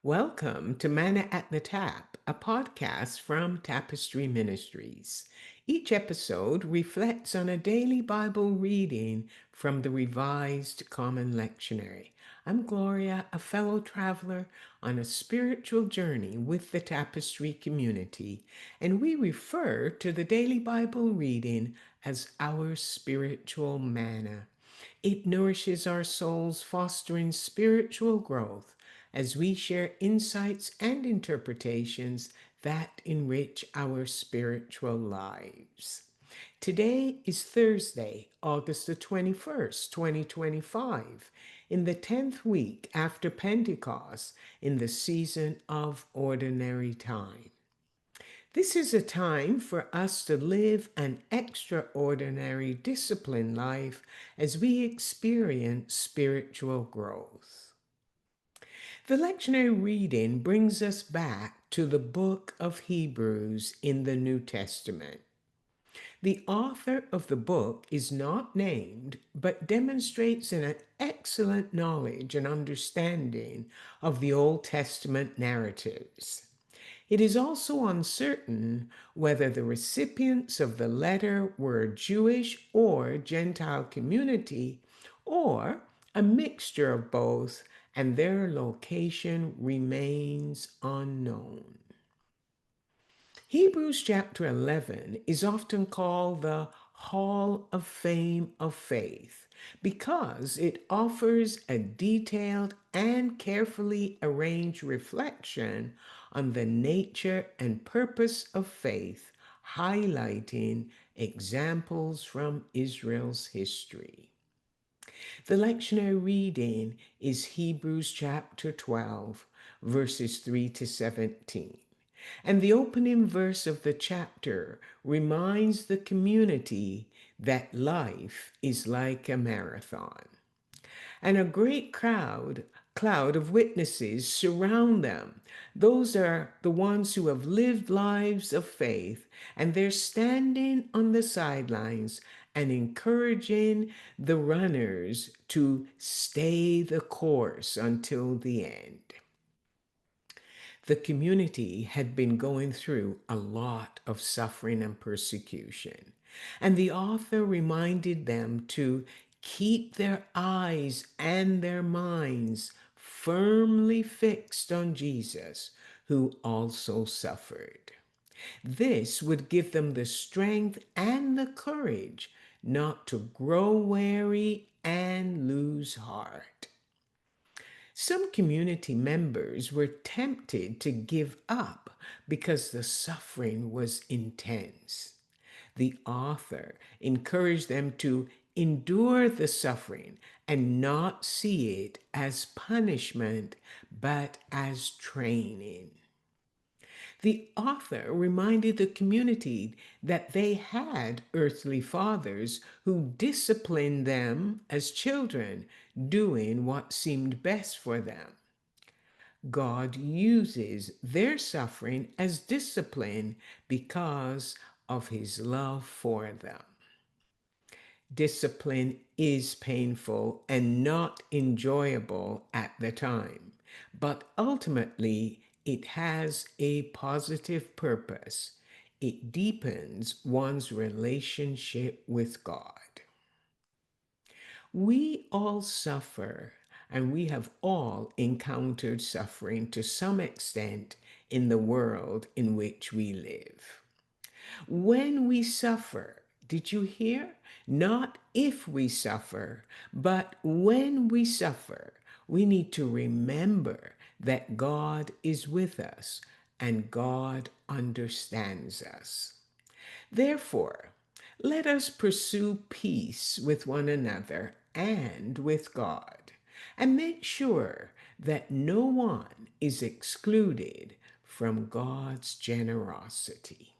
Welcome to Manna at the Tap, a podcast from Tapestry Ministries. Each episode reflects on a daily Bible reading from the Revised Common Lectionary. I'm Gloria, a fellow traveler on a spiritual journey with the Tapestry community, and we refer to the daily Bible reading as our spiritual manna. It nourishes our souls, fostering spiritual growth as we share insights and interpretations that enrich our spiritual lives. Today is Thursday, August the 21st, 2025, in the 10th week after Pentecost in the season of ordinary time. This is a time for us to live an extraordinary disciplined life as we experience spiritual growth. The lectionary reading brings us back to the book of Hebrews in the New Testament. The author of the book is not named, but demonstrates an excellent knowledge and understanding of the Old Testament narratives. It is also uncertain whether the recipients of the letter were a Jewish or Gentile community, or a mixture of both, and their location remains unknown. Hebrews chapter 11 is often called the Hall of Fame of Faith because it offers a detailed and carefully arranged reflection on the nature and purpose of faith, highlighting examples from Israel's history. The lectionary reading is Hebrews chapter 12, verses 3 to 17. And the opening verse of the chapter reminds the community that life is like a marathon. And a great cloud of witnesses surround them. Those are the ones who have lived lives of faith, and they're standing on the sidelines and encouraging the runners to stay the course until the end. The community had been going through a lot of suffering and persecution, and the author reminded them to keep their eyes and their minds firmly fixed on Jesus, who also suffered. This would give them the strength and the courage not to grow weary and lose heart. Some community members were tempted to give up because the suffering was intense. The author encouraged them to endure the suffering and not see it as punishment, but as training. The author reminded the community that they had earthly fathers who disciplined them as children, doing what seemed best for them. God uses their suffering as discipline because of his love for them. Discipline is painful and not enjoyable at the time, but ultimately it has a positive purpose. It deepens one's relationship with God. We all suffer, and we have all encountered suffering to some extent in the world in which we live. When we suffer, did you hear? Not if we suffer, but when we suffer, we need to remember that God is with us and God understands us. Therefore, let us pursue peace with one another and with God, and make sure that no one is excluded from God's generosity.